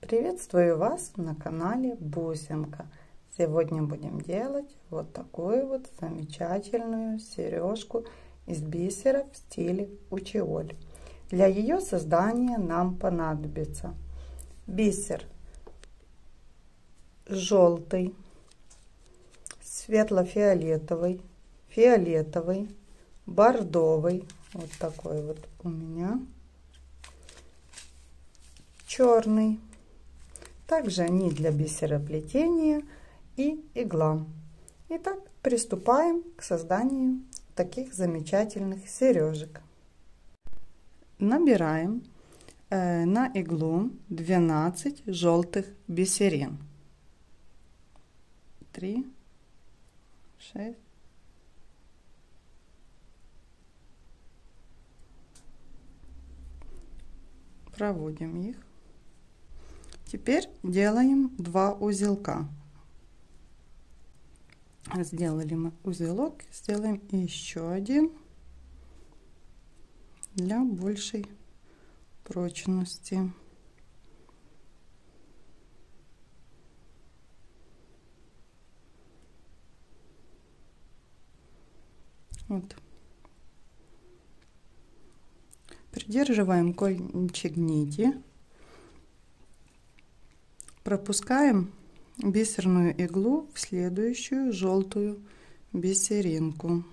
Приветствую вас на канале Бусинка. Сегодня будем делать вот такую вот замечательную сережку из бисера в стиле учиоль. Для ее создания нам понадобится бисер желтый, светло-фиолетовый, фиолетовый, бордовый, вот такой вот у меня, черный, также нить для бисероплетения и игла. Итак, приступаем к созданию таких замечательных сережек. Набираем на иглу 12 желтых бисерин. 3, 6, проводим их. Теперь делаем 2 узелка. Сделали мы узелок, сделаем еще один для большей прочности. Вот. Придерживаем кончик нити, пропускаем бисерную иглу в следующую желтую бисеринку.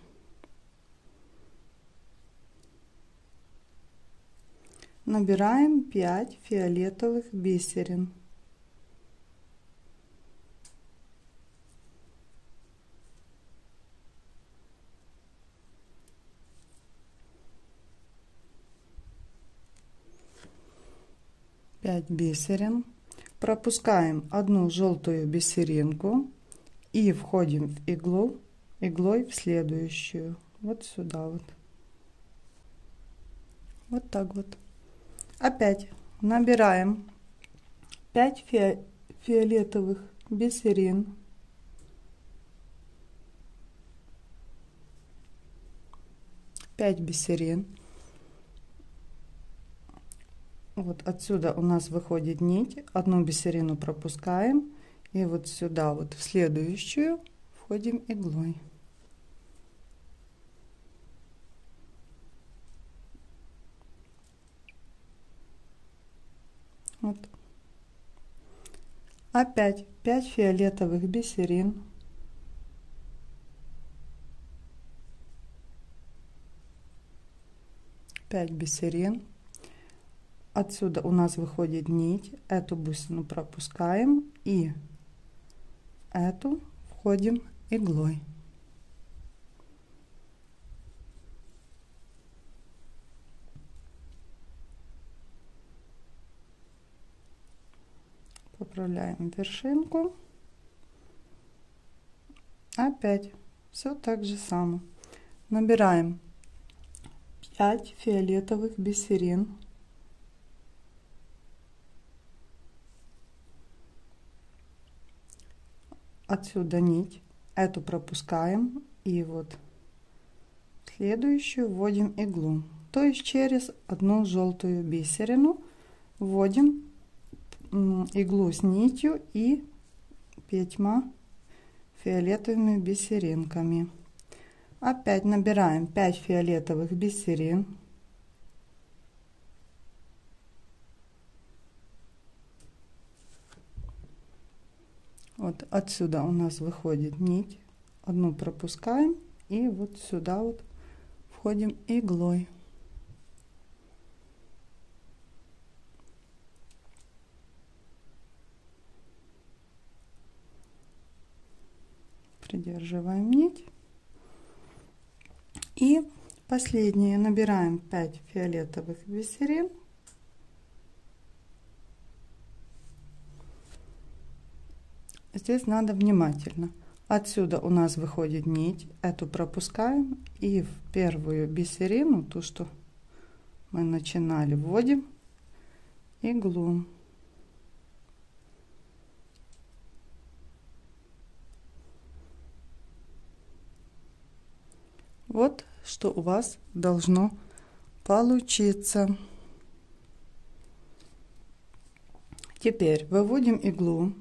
Набираем 5 фиолетовых бисерин. Бисерин. Пропускаем одну желтую бисеринку и входим в иглу, иглой в следующую, вот сюда вот. Вот так вот. Опять набираем 5 фиолетовых бисерин. Бисерин. Вот отсюда у нас выходит нить, одну бисерину пропускаем и вот сюда вот в следующую входим иглой. Вот. Опять 5 фиолетовых бисерин. Бисерин. Отсюда у нас выходит нить, эту бусину пропускаем и эту входим иглой. Поправляем вершинку. Опять все так же само. Набираем 5 фиолетовых бисерин. Отсюда нить, эту пропускаем и вот следующую вводим иглу, то есть через одну желтую бисерину вводим иглу с нитью и 5 фиолетовыми бисеринками. Опять набираем 5 фиолетовых бисерин. Вот отсюда у нас выходит нить, одну пропускаем и вот сюда вот входим иглой. Придерживаем нить. И последнее, набираем 5 фиолетовых бисерин. Здесь надо внимательно. Отсюда у нас выходит нить, эту пропускаем и в первую бисерину, ту, что мы начинали, вводим иглу. Вот что у вас должно получиться. Теперь выводим иглу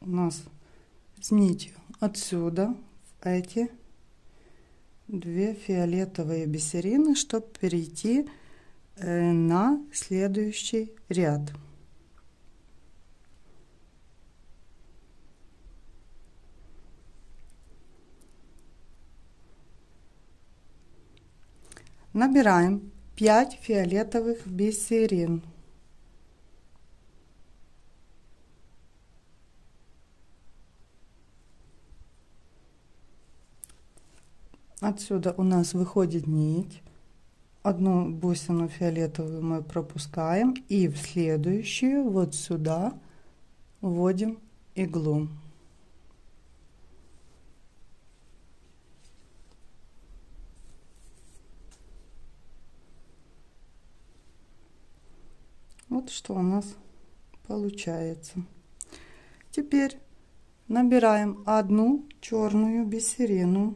у нас с нитью отсюда в эти две фиолетовые бисерины, чтобы перейти на следующий ряд. Набираем 5 фиолетовых бисерин. Отсюда у нас выходит нить. Одну бусину фиолетовую мы пропускаем и в следующую вот сюда вводим иглу. Вот что у нас получается. Теперь набираем одну черную бисерину,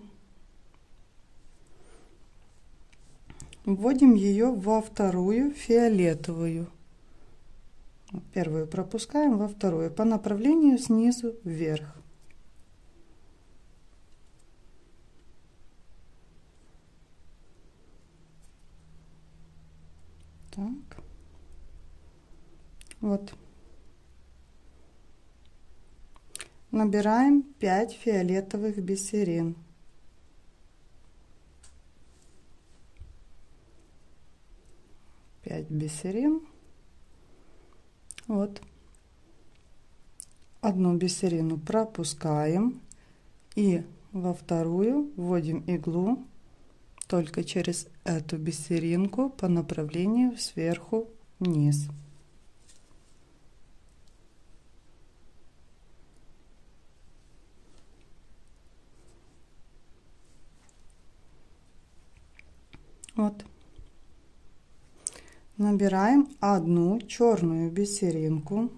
вводим ее во вторую фиолетовую. Первую пропускаем, во вторую по направлению снизу вверх. Так. Вот. Набираем 5 фиолетовых бисерин. Пять бисерин. Вот. Одну бисерину пропускаем и во вторую вводим иглу только через эту бисеринку по направлению сверху вниз. Вот. Набираем одну черную бисеринку,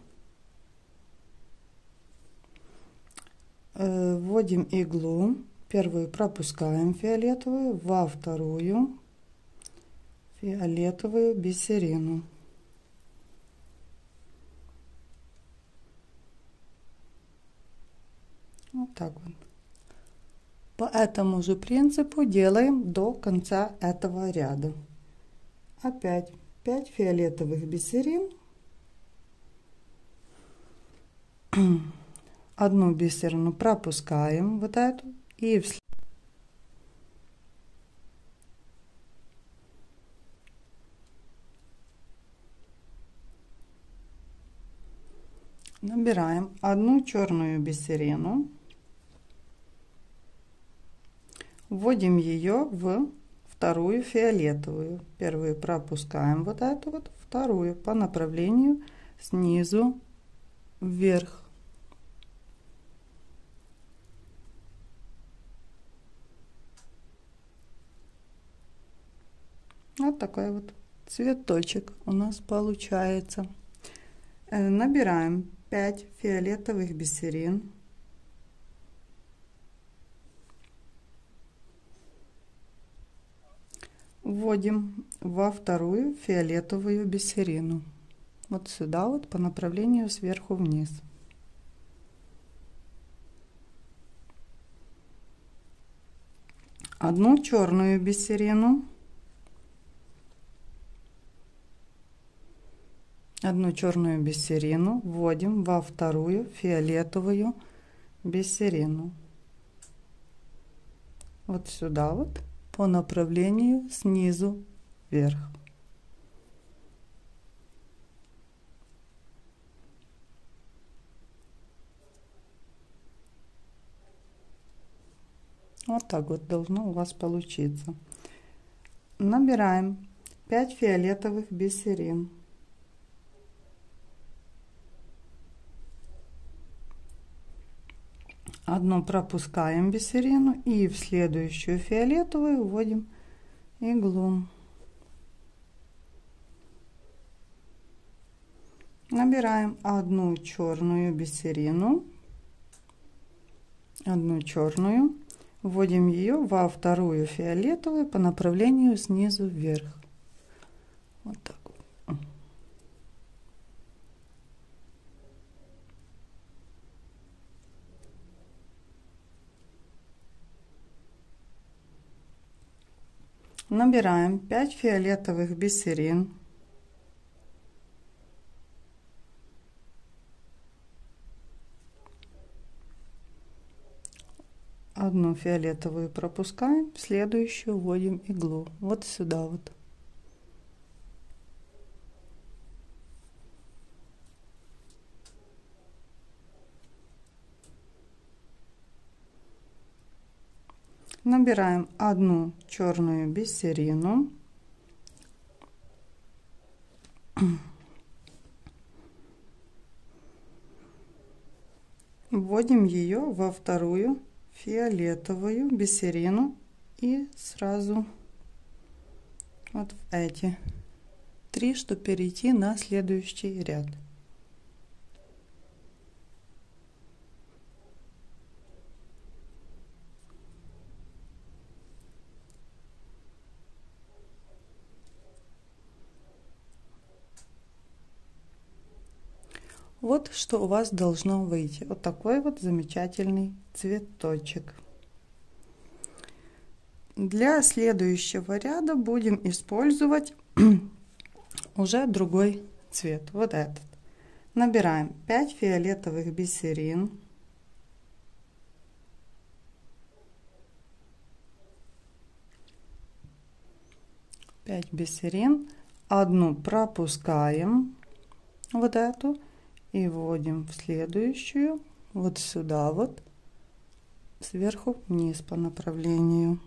вводим иглу, первую пропускаем фиолетовую, во вторую фиолетовую бисерину. Вот так вот. По этому же принципу делаем до конца этого ряда. Опять 5 фиолетовых бисерин, одну бисерину пропускаем вот эту и набираем одну черную бисерину, вводим ее в вторую фиолетовую. Первую пропускаем вот эту вот, вторую по направлению снизу вверх. Вот такой вот цветочек у нас получается. Набираем 5 фиолетовых бисерин. Вводим во вторую фиолетовую бисерину. Вот сюда вот по направлению сверху вниз. Одну черную бисерину. Одну черную бисерину вводим во вторую фиолетовую бисерину. Вот сюда вот по направлению снизу вверх. Вот так вот должно у вас получиться. Набираем 5 фиолетовых бисерин. Одну пропускаем бисерину и в следующую фиолетовую вводим иглу. Набираем одну черную бисерину, одну черную, вводим ее во вторую фиолетовую по направлению снизу вверх. Вот так вот. Набираем 5 фиолетовых бисерин. Одну фиолетовую пропускаем, в следующую вводим иглу вот сюда вот. Набираем одну черную бисерину, вводим ее во вторую фиолетовую бисерину и сразу вот в эти 3, чтобы перейти на следующий ряд. Вот что у вас должно выйти. Вот такой вот замечательный цветочек. Для следующего ряда будем использовать уже другой цвет. Вот этот. Набираем 5 фиолетовых бисерин. Пять бисерин. Одну пропускаем. Вот эту. И вводим в следующую, вот сюда вот, сверху вниз по направлению.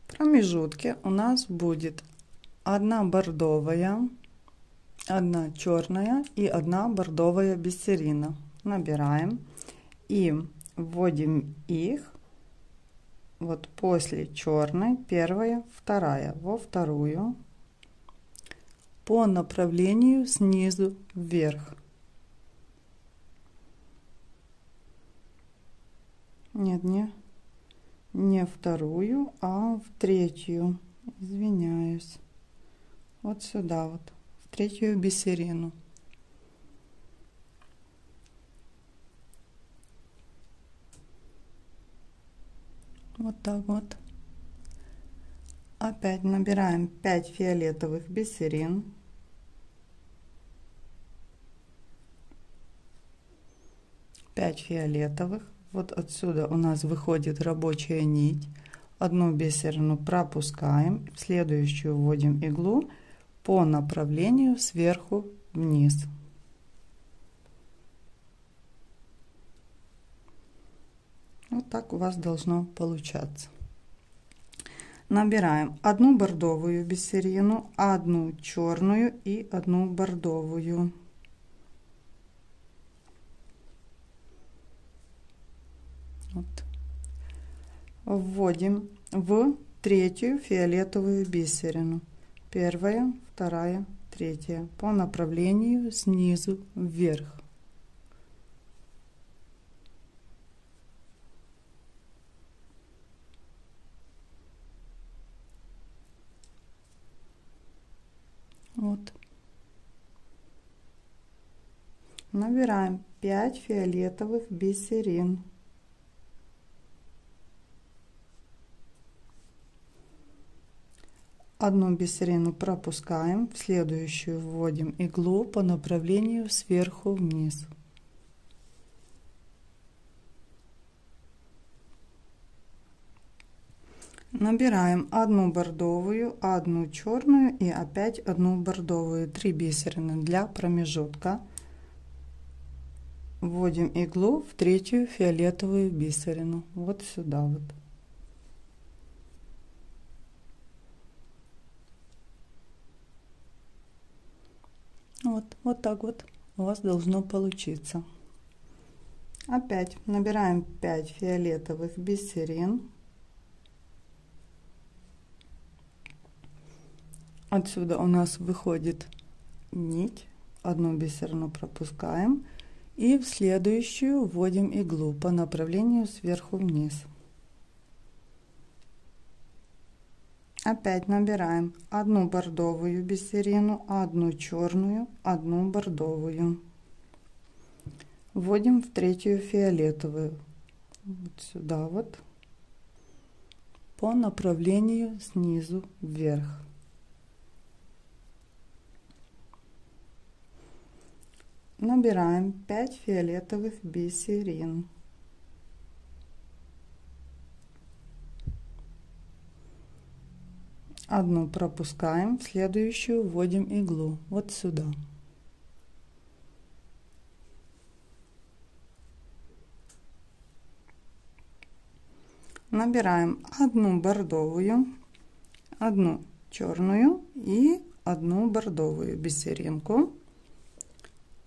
В промежутке у нас будет одна бордовая, одна черная и одна бордовая бисерина. Набираем и вводим их вот после черной, первая, вторая, во вторую по направлению снизу вверх. Нет, не вторую, а в третью. Извиняюсь. Вот сюда вот. Третью бисерину. Вот так вот. Опять набираем 5 фиолетовых бисерин. Пять фиолетовых. Вот отсюда у нас выходит рабочая нить. Одну бисерину пропускаем, в следующую вводим иглу по направлению сверху вниз. Вот так у вас должно получаться. Набираем одну бордовую бисерину, одну черную и одну бордовую. Вот. Вводим в третью фиолетовую бисерину. Первая, вторая, третья по направлению снизу вверх. Вот. Набираем 5 фиолетовых бисерин. Одну бисерину пропускаем, в следующую вводим иглу по направлению сверху вниз. Набираем одну бордовую, одну черную и опять одну бордовую. 3 бисерины для промежутка. Вводим иглу в третью фиолетовую бисерину. Вот сюда вот. Вот так вот у вас должно получиться. Опять набираем 5 фиолетовых бисерин. Отсюда у нас выходит нить. Одну бисерину пропускаем и в следующую вводим иглу по направлению сверху вниз. Опять набираем одну бордовую бисерину, одну черную, одну бордовую. Вводим в третью фиолетовую. Вот сюда вот. По направлению снизу вверх. Набираем 5 фиолетовых бисерин. Одну пропускаем, в следующую вводим иглу вот сюда. Набираем одну бордовую, одну черную и одну бордовую бисеринку.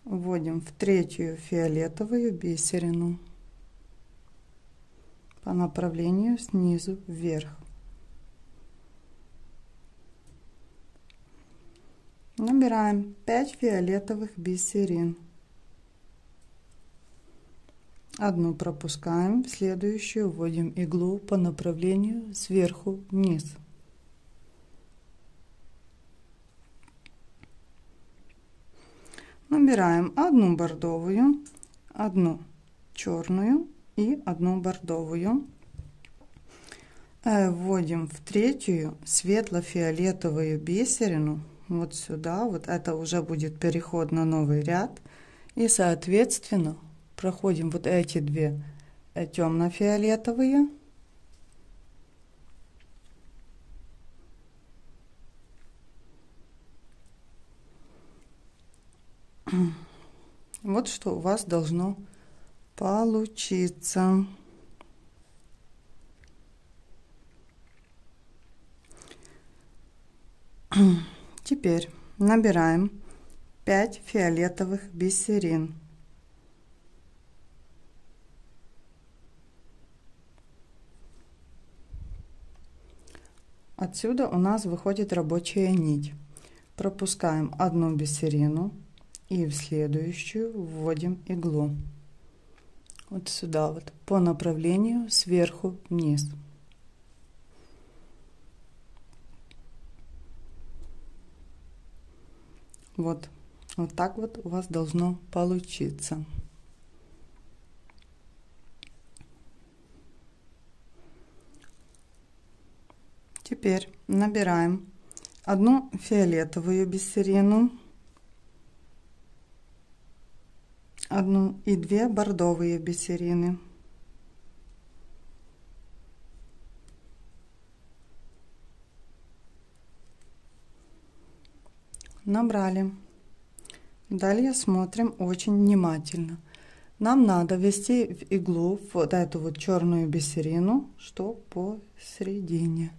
Вводим в третью фиолетовую бисерину по направлению снизу вверх. Набираем 5 фиолетовых бисерин. Одну пропускаем, в следующую вводим иглу по направлению сверху вниз. Набираем одну бордовую, одну черную и одну бордовую. Вводим в третью светло-фиолетовую бисерину вот сюда. Вот это уже будет переход на новый ряд. И соответственно проходим вот эти две темно-фиолетовые. Вот что у вас должно получиться. Теперь набираем 5 фиолетовых бисерин. Отсюда у нас выходит рабочая нить. Пропускаем одну бисерину и в следующую вводим иглу вот сюда вот по направлению сверху вниз. Вот так вот у вас должно получиться. Теперь набираем одну фиолетовую бисерину, одну и две бордовые бисерины. Набрали. Далее смотрим очень внимательно. Нам надо ввести в иглу вот эту вот черную бисерину, что посередине.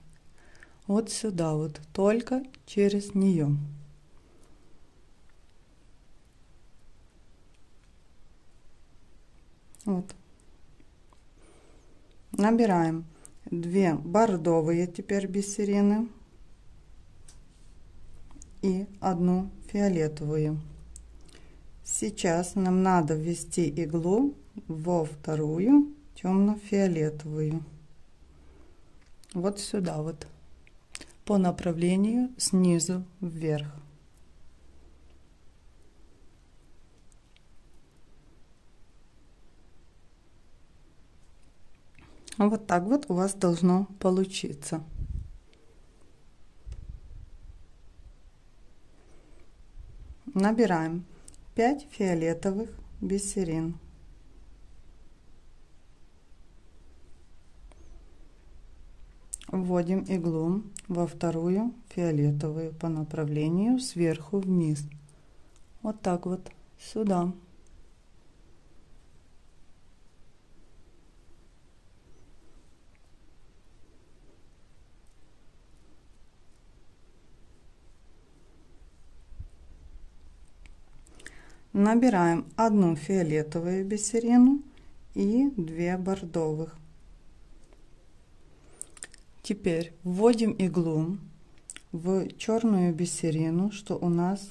Вот сюда вот, только через нее. Вот. Набираем 2 бордовые теперь бисерины и одну фиолетовую. Сейчас нам надо ввести иглу во вторую темно-фиолетовую. Вот сюда вот. По направлению снизу вверх. Вот так вот у вас должно получиться. Набираем 5 фиолетовых бисерин. Вводим иглу во вторую фиолетовую по направлению сверху вниз. Вот так вот сюда. Набираем одну фиолетовую бисерину и 2 бордовых. Теперь вводим иглу в черную бисерину, что у нас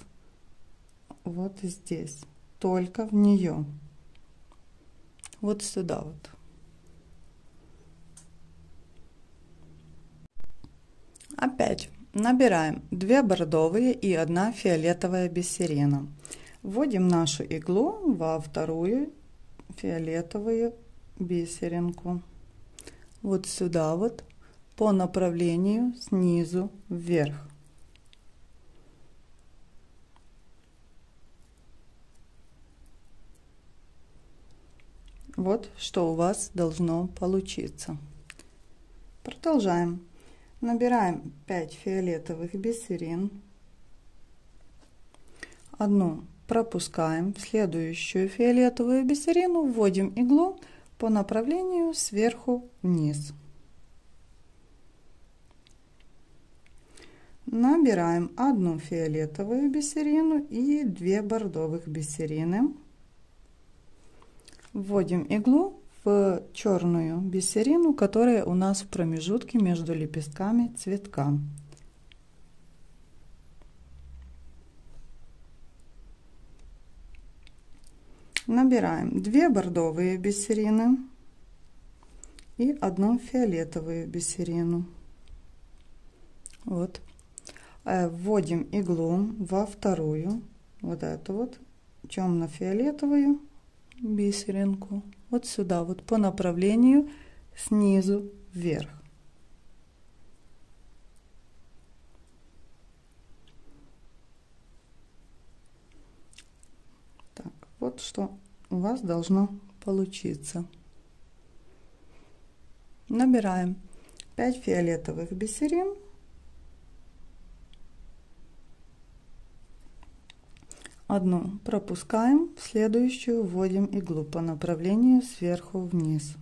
вот здесь, только в нее, вот сюда вот. Опять набираем 2 бордовые и 1 фиолетовая бисерина. Вводим нашу иглу во вторую фиолетовую бисеринку. Вот сюда вот по направлению снизу вверх. Вот что у вас должно получиться. Продолжаем. Набираем 5 фиолетовых бисерин. Одну пропускаем в следующую фиолетовую бисерину, вводим иглу по направлению сверху вниз. Набираем 1 фиолетовую бисерину и 2 бордовых бисерины. Вводим иглу в черную бисерину, которая у нас в промежутке между лепестками цветка. Набираем 2 бордовые бисерины и 1 фиолетовую бисерину. Вот. Вводим иглу во вторую, вот эту вот темно-фиолетовую бисеринку, вот сюда вот по направлению снизу вверх. Так, вот что у вас должно получиться. Набираем 5 фиолетовых бисерин. Одну пропускаем, в следующую вводим иглу по направлению сверху вниз.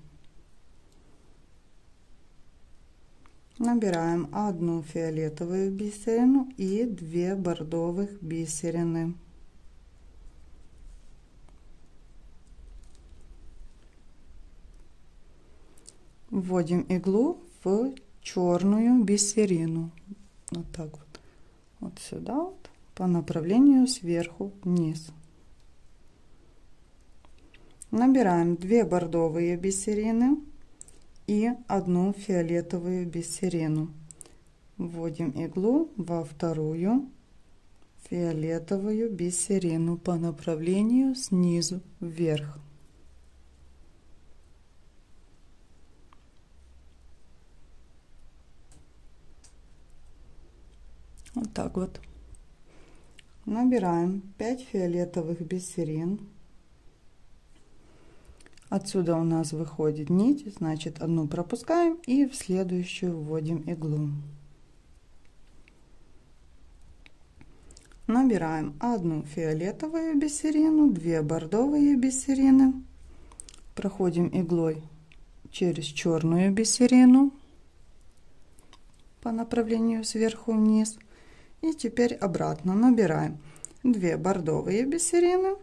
Набираем 1 фиолетовую бисерину и 2 бордовых бисерины. Вводим иглу в черную бисерину. Вот так вот. Вот сюда вот. По направлению сверху вниз. Набираем 2 бордовые бисерины и 1 фиолетовую бисерину. Вводим иглу во вторую фиолетовую бисерину по направлению снизу вверх. Вот так вот. Набираем 5 фиолетовых бисерин. Отсюда у нас выходит нить, значит, одну пропускаем и в следующую вводим иглу. Набираем 1 фиолетовую бисерину, 2 бордовые бисерины. Проходим иглой через черную бисерину по направлению сверху вниз. И теперь обратно набираем 2 бордовые бисерины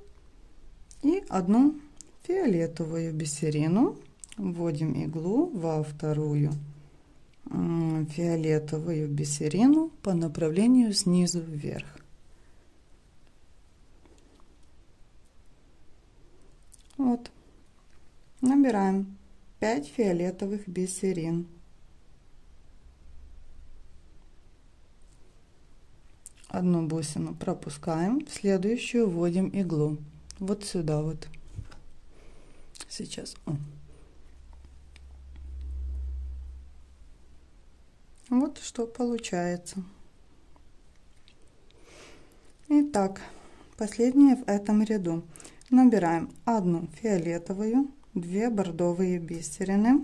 и 1 фиолетовую бисерину. Вводим иглу во вторую фиолетовую бисерину по направлению снизу вверх. Вот. Набираем 5 фиолетовых бисерин. Одну бусину пропускаем, в следующую вводим иглу вот сюда вот. Сейчас вот что получается. Итак, последнее в этом ряду. Набираем 1 фиолетовую, 2 бордовые бисерины,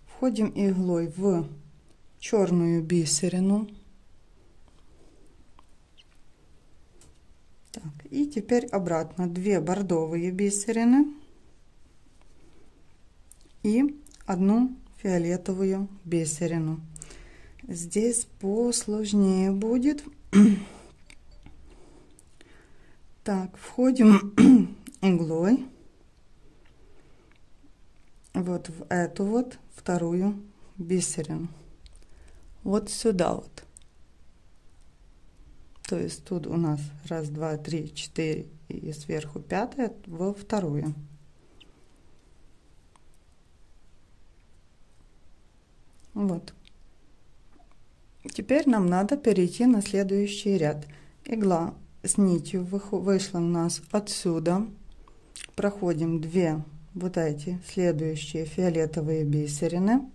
входим иглой в черную бисерину. Так, и теперь обратно 2 бордовые бисерины и 1 фиолетовую бисерину. Здесь посложнее будет. Так, входим иглой вот в эту вот вторую бисерину, вот сюда вот. То есть тут у нас 1, 2, 3, 4 и сверху 5 во вторую. Вот. Теперь нам надо перейти на следующий ряд. Игла с нитью вышла у нас отсюда. Проходим 2 вот эти следующие фиолетовые бисерины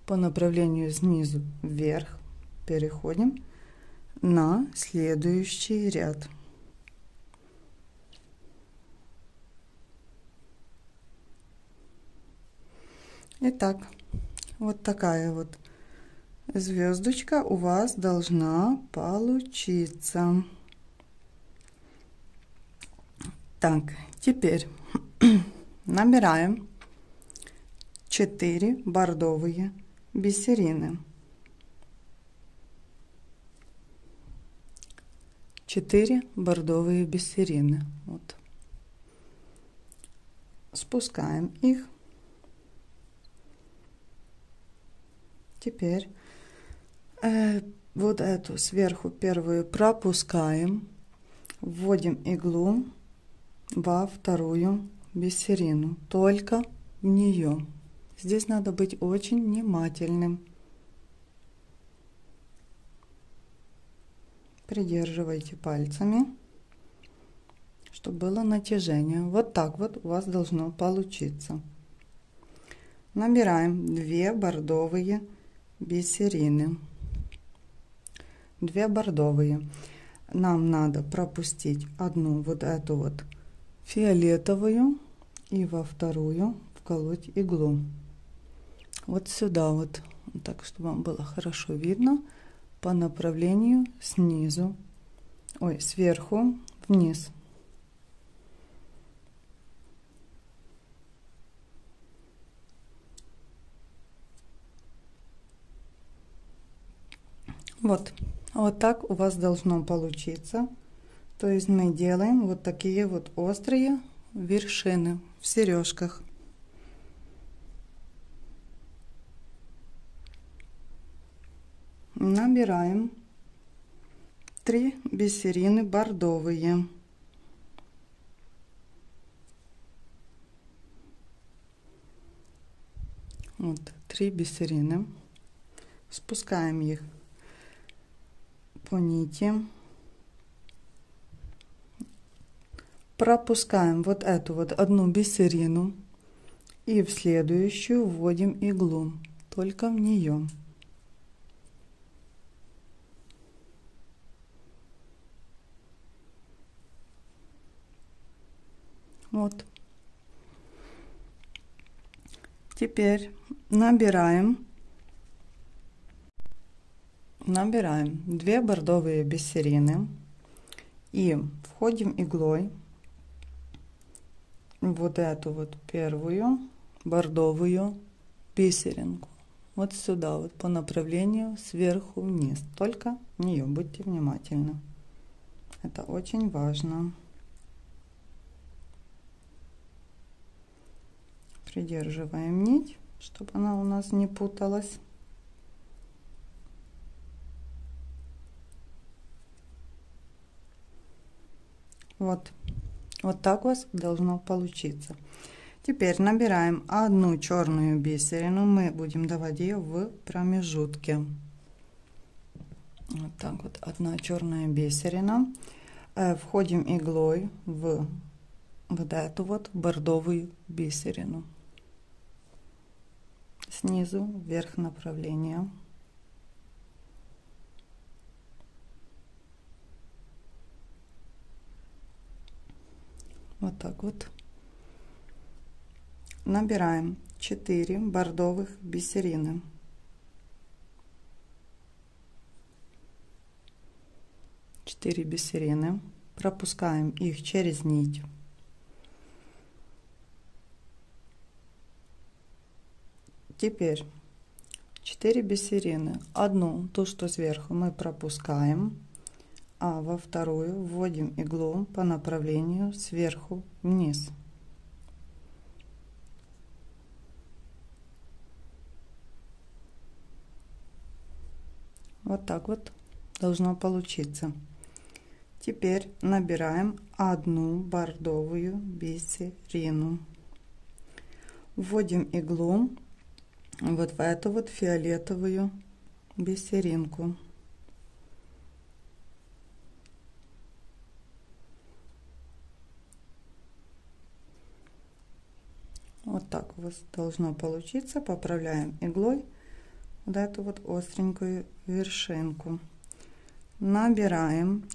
по направлению снизу вверх. Переходим на следующий ряд. Итак, вот такая вот звездочка у вас должна получиться. Так, теперь набираем 4 бордовые бисерины. 4 бордовые бисерины. Вот. Спускаем их. Теперь вот эту сверху первую пропускаем, вводим иглу во вторую бисерину, только в нее. Здесь надо быть очень внимательным. Придерживайте пальцами, чтобы было натяжение. Вот так вот у вас должно получиться. Набираем 2 бордовые бисерины. 2 бордовые. Нам надо пропустить одну вот эту вот фиолетовую и во вторую вколоть иглу. Вот сюда вот, так, чтобы вам было хорошо видно, по направлению снизу, сверху вниз. Вот так у вас должно получиться. То есть мы делаем вот такие вот острые вершины в сережках. Набираем 3 бисерины бордовые. Вот 3 бисерины. Спускаем их по нити, пропускаем вот эту вот одну бисерину и в следующую вводим иглу, только в нее. Вот. Теперь набираем 2 бордовые бисерины и входим иглой в вот эту вот первую бордовую бисеринку, вот сюда вот по направлению сверху вниз, только в нее будьте внимательны, это очень важно. Придерживаем нить, чтобы она у нас не путалась. Вот так у вас должно получиться. Теперь набираем одну черную бисерину, мы будем давать ее в промежутке. Вот так вот, одна черная бисерина. Входим иглой в вот эту вот бордовую бисерину. Снизу вверх направление. Вот так вот. Набираем 4 бордовых бисерины. 4 бисерины. Пропускаем их через нить. Теперь 4 бисерины. Одну, ту, что сверху, мы пропускаем, а во вторую вводим иглу по направлению сверху вниз. Вот так вот должно получиться. Теперь набираем одну бордовую бисерину. Вводим иглу вот в эту вот фиолетовую бисеринку. Вот так у вас должно получиться. Поправляем иглой вот эту вот остренькую вершинку. Набираем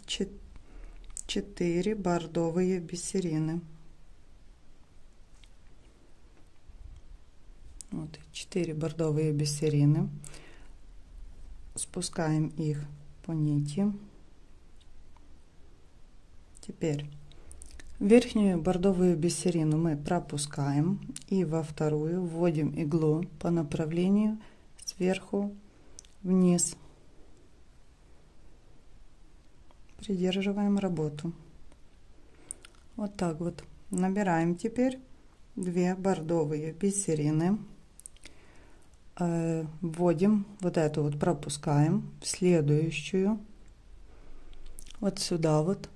4 бордовые бисерины. Вот 4 бордовые бисерины. Спускаем их по нити. Теперь верхнюю бордовую бисерину мы пропускаем и во вторую вводим иглу по направлению сверху вниз. Придерживаем работу. Вот так вот. Набираем теперь 2 бордовые бисерины. Вводим вот эту вот, пропускаем в следующую. Вот сюда вот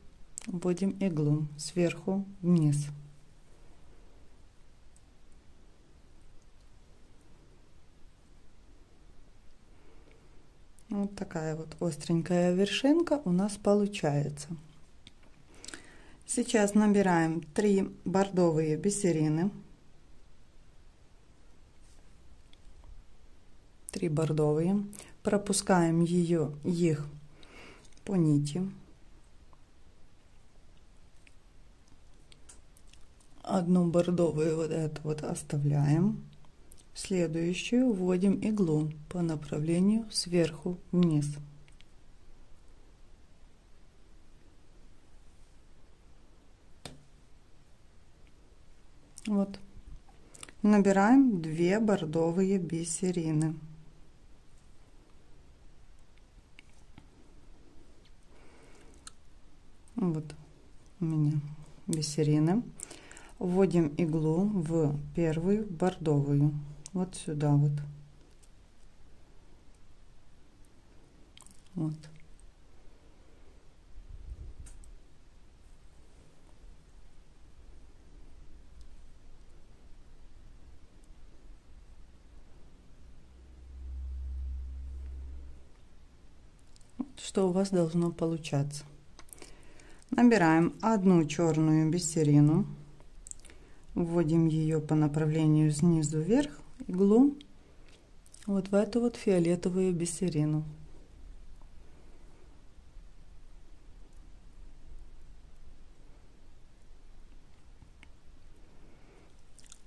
вводим иглу сверху вниз. Вот такая вот остренькая вершинка у нас получается. Сейчас набираем 3 бордовые бисерины. 3 бордовые. Пропускаем их по нити. Одну бордовую вот эту вот оставляем. Следующую вводим иглу по направлению сверху вниз. Вот. Набираем 2 бордовые бисерины. Вот у меня бисерины. Вводим иглу в первую бордовую. Вот сюда вот. Вот. Что у вас должно получаться. Набираем одну черную бисерину, вводим ее по направлению снизу вверх, иглу вот в эту вот фиолетовую бисерину.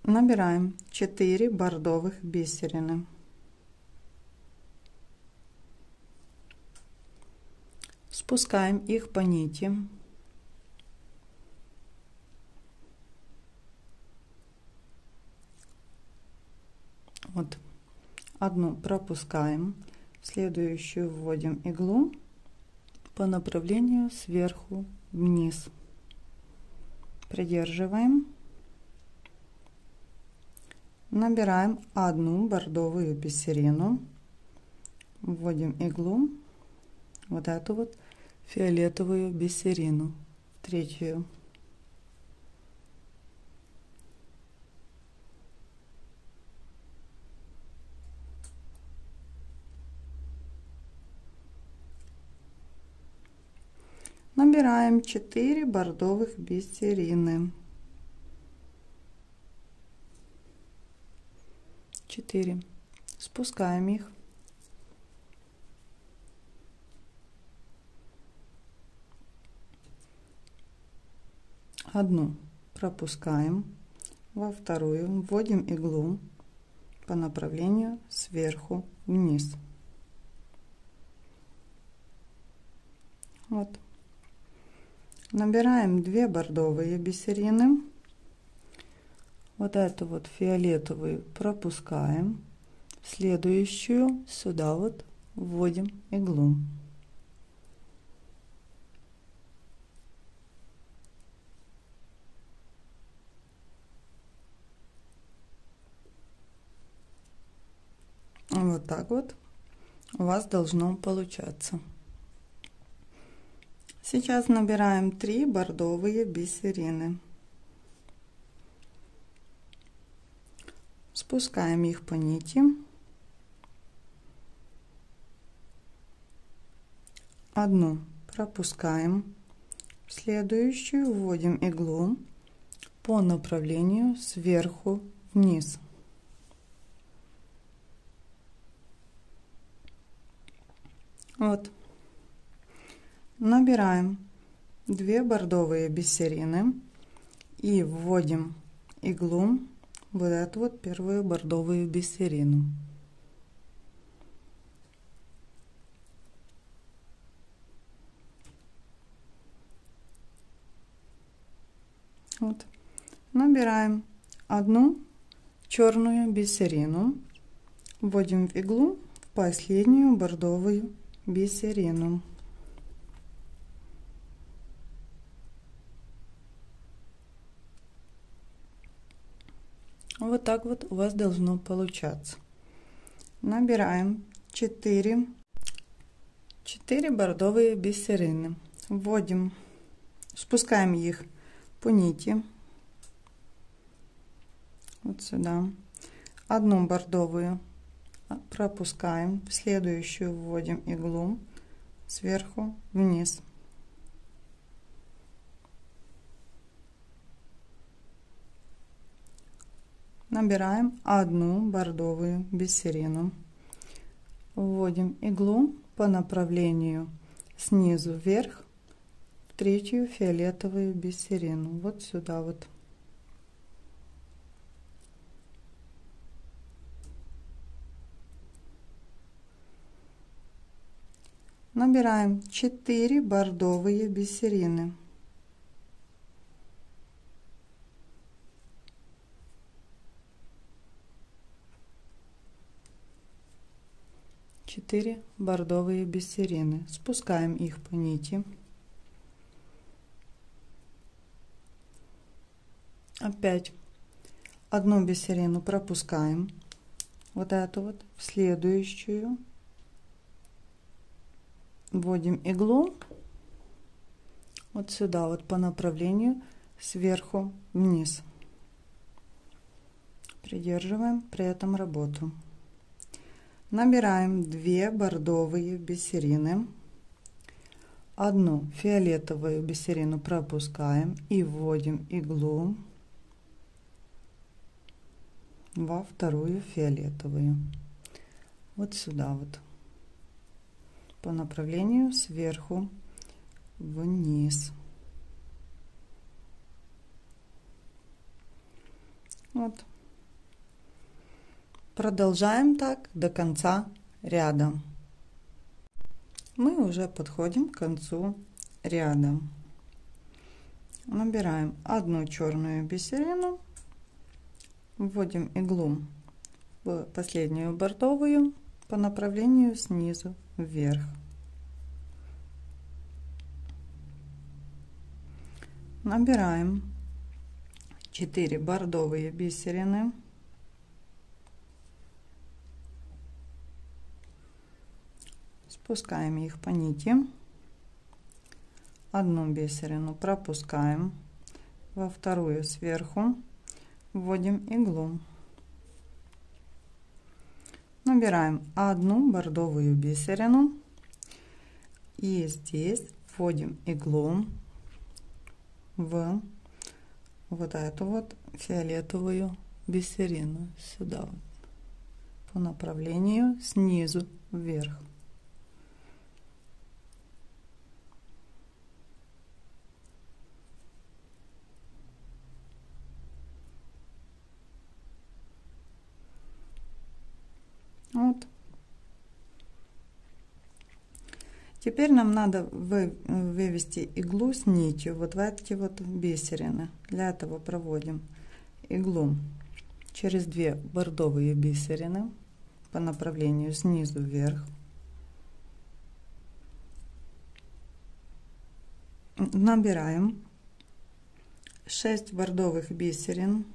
Набираем 4 бордовых бисерины. Спускаем их по нити. Вот одну пропускаем, следующую вводим иглу по направлению сверху вниз. Придерживаем. Набираем одну бордовую бисерину, вводим иглу, вот эту вот фиолетовую бисерину, третью. Набираем 4 бордовых бисерины. 4. Спускаем их. Одну пропускаем, во вторую вводим иглу по направлению сверху вниз. Вот. Набираем 2 бордовые бисерины. Вот эту вот фиолетовую пропускаем, следующую сюда вот вводим иглу. Вот так вот у вас должно получаться. Сейчас набираем 3 бордовые бисерины. Спускаем их по нити. одну пропускаем, в следующую вводим иглу по направлению сверху вниз. Вот. Набираем 2 бордовые бисерины и вводим иглу вот эту вот первую бордовую бисерину. Вот. Набираем одну черную бисерину, вводим в иглу в последнюю бордовую бисерину. Вот так вот у вас должно получаться. Набираем 4 бордовые бисерины, вводим, спускаем их по нити вот сюда, одну бордовую пропускаем, в следующую вводим иглу сверху вниз. Набираем одну бордовую бисерину, вводим иглу по направлению снизу вверх в третью фиолетовую бисерину, вот сюда вот. Набираем 4 бордовые бисерины, бордовые бисерины, спускаем их по нити, опять одну бисерину пропускаем, вот эту вот, в следующую вводим иглу вот сюда вот по направлению сверху вниз, придерживаем при этом работу. Набираем 2 бордовые бисерины, одну фиолетовую бисерину пропускаем и вводим иглу во вторую фиолетовую, вот сюда вот по направлению сверху вниз. Вот. Продолжаем так до конца ряда. Мы уже подходим к концу ряда. Набираем одну черную бисерину, вводим иглу в последнюю бордовую по направлению снизу вверх. Набираем 4 бордовые бисерины, спускаем их по нити, одну бисерину пропускаем, во вторую сверху вводим иглу, набираем одну бордовую бисерину и здесь вводим иглу в вот эту вот фиолетовую бисерину сюда вот, по направлению снизу вверх. Вот. Теперь нам надо вывести иглу с нитью вот в эти вот бисерины. Для этого проводим иглу через 2 бордовые бисерины по направлению снизу вверх. Набираем 6 бордовых бисерин,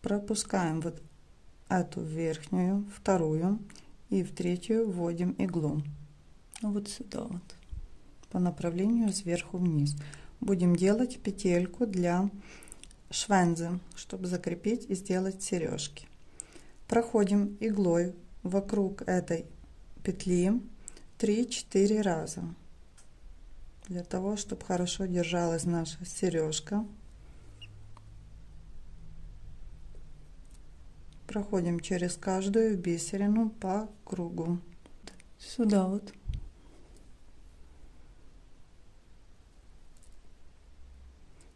пропускаем вот эту верхнюю, вторую и в третью вводим иглу вот сюда вот по направлению сверху вниз. Будем делать петельку для швензы, чтобы закрепить и сделать сережки. проходим иглой вокруг этой петли 3-4 раза, для того, чтобы хорошо держалась наша сережка. Проходим через каждую бисерину по кругу. Сюда вот.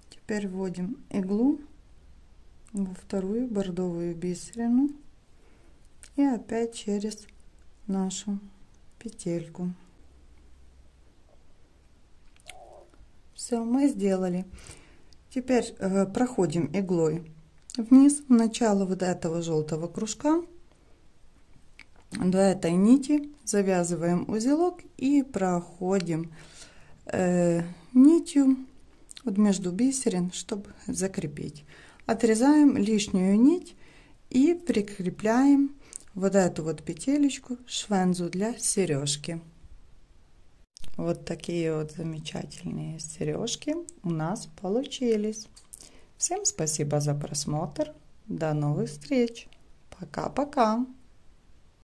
Теперь вводим иглу во вторую бордовую бисерину и опять через нашу петельку. Все, мы сделали. Теперь проходим иглой вниз в начало вот этого желтого кружка, до этой нити, завязываем узелок и проходим нитью вот между бисерин, чтобы закрепить. Отрезаем лишнюю нить и прикрепляем вот эту вот петелечку швензу для сережки. Вот такие вот замечательные сережки у нас получились. Всем спасибо за просмотр. До новых встреч. Пока-пока.